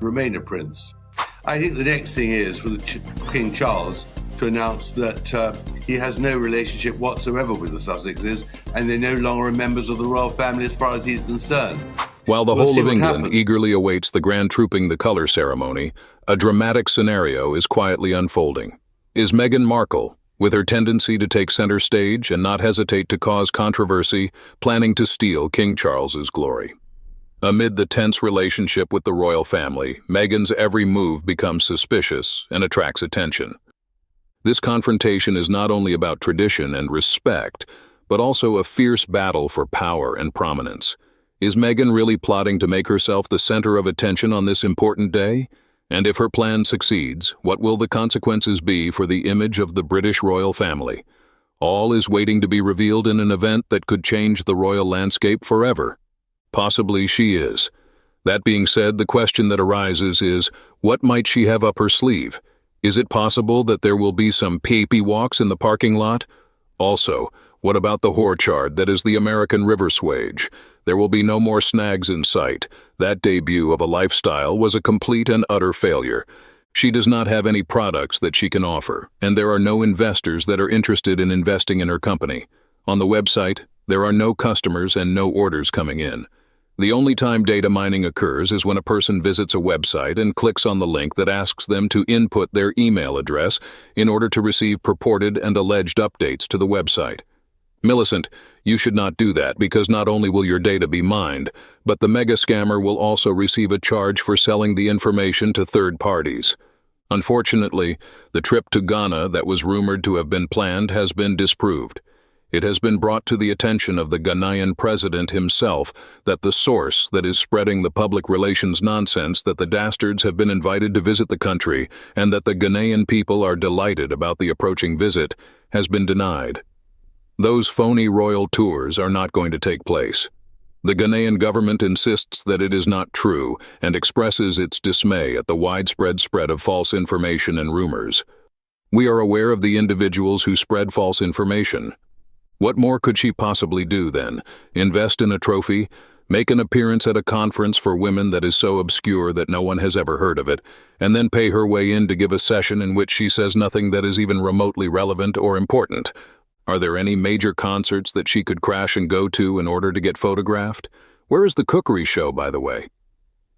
remain a prince. I think the next thing is for King Charles to announce that he has no relationship whatsoever with the Sussexes, and they're no longer members of the royal family as far as he's concerned. While the whole of England eagerly awaits the grand Trooping the Colour ceremony, a dramatic scenario is quietly unfolding. Is Meghan Markle, with her tendency to take center stage and not hesitate to cause controversy, planning to steal King Charles's glory? Amid the tense relationship with the royal family, Meghan's every move becomes suspicious and attracts attention. This confrontation is not only about tradition and respect, but also a fierce battle for power and prominence. Is Meghan really plotting to make herself the center of attention on this important day? And if her plan succeeds, what will the consequences be for the image of the British royal family? All is waiting to be revealed in an event that could change the royal landscape forever. Possibly she is. That being said, the question that arises is, what might she have up her sleeve? Is it possible that there will be some peepee walks in the parking lot? Also, what about the whorechard that is the American river swage? There will be no more snags in sight. That debut of a lifestyle was a complete and utter failure. She does not have any products that she can offer, and there are no investors that are interested in investing in her company. On the website, there are no customers and no orders coming in. The only time data mining occurs is when a person visits a website and clicks on the link that asks them to input their email address in order to receive purported and alleged updates to the website. Millicent, you should not do that because not only will your data be mined, but the mega scammer will also receive a charge for selling the information to third parties. Unfortunately, the trip to Ghana that was rumored to have been planned has been disproved. It has been brought to the attention of the Ghanaian president himself that the source that is spreading the public relations nonsense that the dastards have been invited to visit the country and that the Ghanaian people are delighted about the approaching visit has been denied. Those phony royal tours are not going to take place. The Ghanaian government insists that it is not true and expresses its dismay at the widespread spread of false information and rumors. We are aware of the individuals who spread false information. What more could she possibly do then? Invest in a trophy? Make an appearance at a conference for women that is so obscure that no one has ever heard of it, and then pay her way in to give a session in which she says nothing that is even remotely relevant or important? Are there any major concerts that she could crash and go to in order to get photographed? Where is the cookery show, by the way?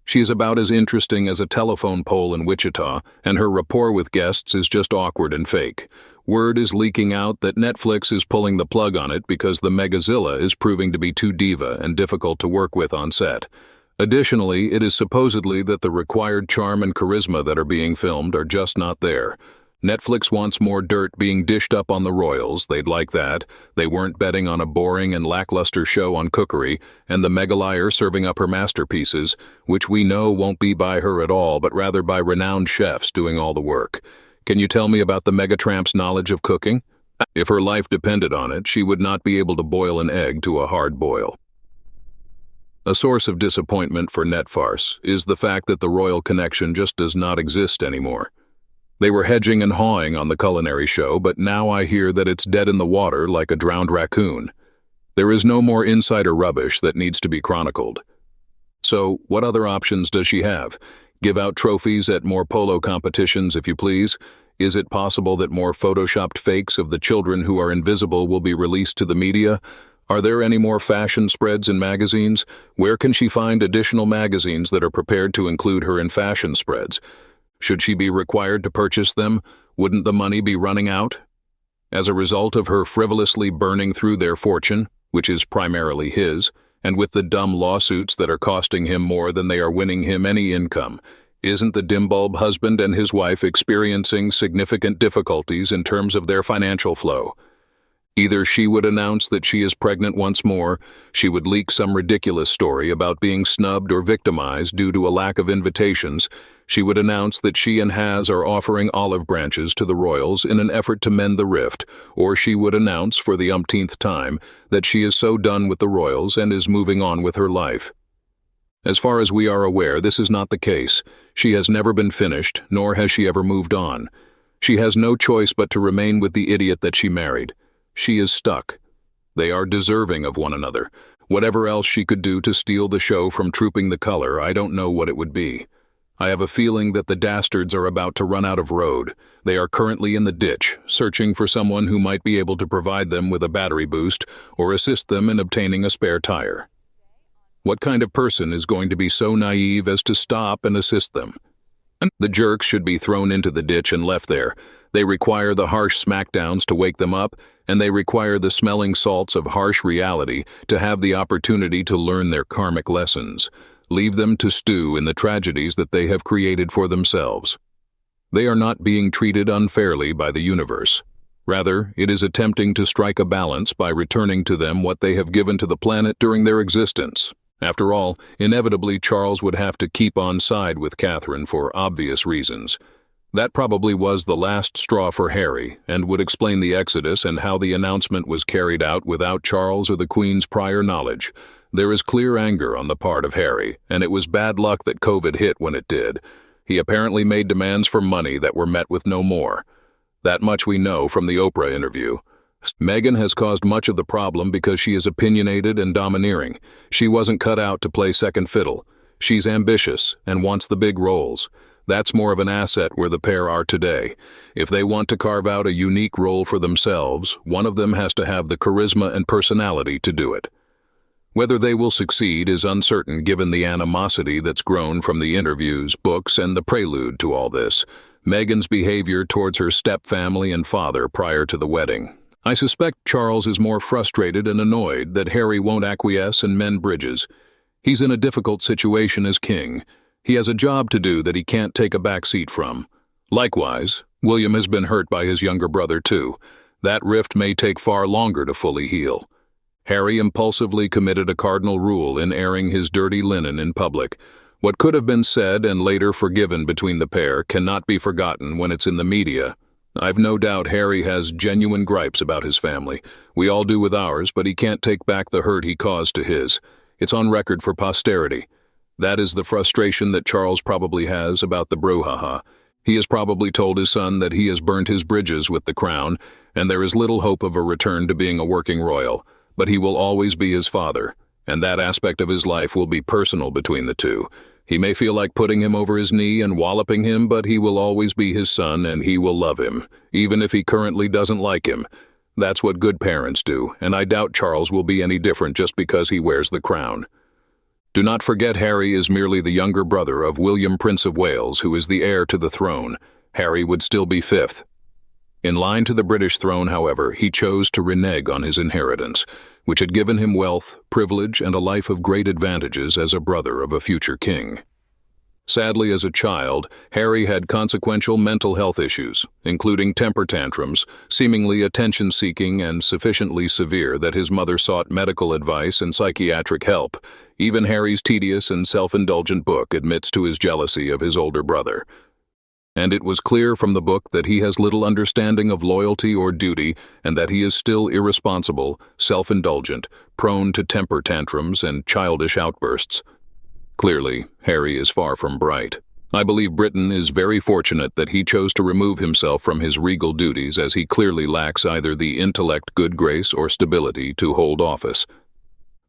She is about as interesting as a telephone pole in Wichita, and her rapport with guests is just awkward and fake. Word is leaking out that Netflix is pulling the plug on it because the Megazilla is proving to be too diva and difficult to work with on set. Additionally, it is supposedly that the required charm and charisma that are being filmed are just not there. Netflix wants more dirt being dished up on the royals. They'd like that. They weren't betting on a boring and lackluster show on cookery, and the megaliar serving up her masterpieces, which we know won't be by her at all, but rather by renowned chefs doing all the work. Can you tell me about the megatramp's knowledge of cooking? If her life depended on it, she would not be able to boil an egg to a hard boil. A source of disappointment for Netfarce is the fact that the royal connection just does not exist anymore. They were hedging and hawing on the culinary show, but now I hear that it's dead in the water like a drowned raccoon. There is no more insider rubbish that needs to be chronicled. So, what other options does she have? Give out trophies at more polo competitions, if you please? Is it possible that more photoshopped fakes of the children who are invisible will be released to the media? Are there any more fashion spreads in magazines? Where can she find additional magazines that are prepared to include her in fashion spreads? Should she be required to purchase them? Wouldn't the money be running out? As a result of her frivolously burning through their fortune, which is primarily his, and with the dumb lawsuits that are costing him more than they are winning him any income, isn't the dimbulb husband and his wife experiencing significant difficulties in terms of their financial flow? Either she would announce that she is pregnant once more, she would leak some ridiculous story about being snubbed or victimized due to a lack of invitations, she would announce that she and Has are offering olive branches to the royals in an effort to mend the rift, or she would announce for the umpteenth time that she is so done with the royals and is moving on with her life. As far as we are aware, this is not the case. She has never been finished, nor has she ever moved on. She has no choice but to remain with the idiot that she married. She is stuck. They are deserving of one another. Whatever else she could do to steal the show from Trooping the Colour, I don't know what it would be. I have a feeling that the dastards are about to run out of road. They are currently in the ditch, searching for someone who might be able to provide them with a battery boost or assist them in obtaining a spare tire. What kind of person is going to be so naive as to stop and assist them? The jerks should be thrown into the ditch and left there. They require the harsh smackdowns to wake them up, and they require the smelling salts of harsh reality to have the opportunity to learn their karmic lessons. Leave them to stew in the tragedies that they have created for themselves. They are not being treated unfairly by the universe. Rather, it is attempting to strike a balance by returning to them what they have given to the planet during their existence. After all, inevitably Charles would have to keep on side with Catherine for obvious reasons. That probably was the last straw for Harry, and would explain the exodus and how the announcement was carried out without Charles or the Queen's prior knowledge. There is clear anger on the part of Harry, and it was bad luck that COVID hit when it did. He apparently made demands for money that were met with no more. That much we know from the Oprah interview. Meghan has caused much of the problem because she is opinionated and domineering. She wasn't cut out to play second fiddle. She's ambitious and wants the big roles. That's more of an asset where the pair are today. If they want to carve out a unique role for themselves, one of them has to have the charisma and personality to do it. Whether they will succeed is uncertain given the animosity that's grown from the interviews, books, and the prelude to all this. Meghan's behavior towards her stepfamily and father prior to the wedding. I suspect Charles is more frustrated and annoyed that Harry won't acquiesce and mend bridges. He's in a difficult situation as king. He has a job to do that he can't take a back seat from. Likewise, William has been hurt by his younger brother too. That rift may take far longer to fully heal. Harry impulsively committed a cardinal rule in airing his dirty linen in public. What could have been said and later forgiven between the pair cannot be forgotten when it's in the media. I've no doubt Harry has genuine gripes about his family. We all do with ours, but he can't take back the hurt he caused to his. It's on record for posterity. That is the frustration that Charles probably has about the brouhaha. He has probably told his son that he has burnt his bridges with the crown, and there is little hope of a return to being a working royal, but he will always be his father, and that aspect of his life will be personal between the two. He may feel like putting him over his knee and walloping him, but he will always be his son and he will love him, even if he currently doesn't like him. That's what good parents do, and I doubt Charles will be any different just because he wears the crown. Do not forget Harry is merely the younger brother of William, Prince of Wales, who is the heir to the throne. Harry would still be fifth. In line to the British throne, however, he chose to renege on his inheritance, which had given him wealth, privilege, and a life of great advantages as a brother of a future king. Sadly, as a child, Harry had consequential mental health issues, including temper tantrums, seemingly attention-seeking and sufficiently severe that his mother sought medical advice and psychiatric help. Even Harry's tedious and self-indulgent book admits to his jealousy of his older brother. And it was clear from the book that he has little understanding of loyalty or duty, and that he is still irresponsible, self-indulgent, prone to temper tantrums and childish outbursts. Clearly, Harry is far from bright. I believe Britain is very fortunate that he chose to remove himself from his regal duties, as he clearly lacks either the intellect, good grace, or stability to hold office.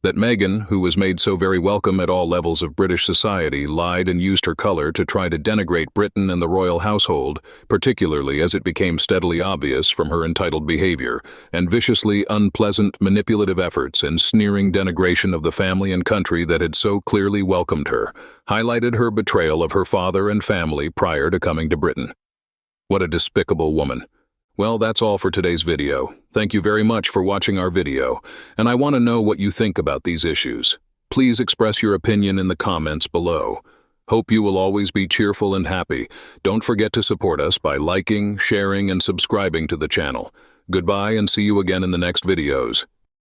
That Meghan, who was made so very welcome at all levels of British society, lied and used her color to try to denigrate Britain and the royal household, particularly as it became steadily obvious from her entitled behavior, and viciously unpleasant manipulative efforts and sneering denigration of the family and country that had so clearly welcomed her, highlighted her betrayal of her father and family prior to coming to Britain. What a despicable woman. Well, that's all for today's video. Thank you very much for watching our video, and I want to know what you think about these issues. Please express your opinion in the comments below. Hope you will always be cheerful and happy. Don't forget to support us by liking, sharing, and subscribing to the channel. Goodbye and see you again in the next videos.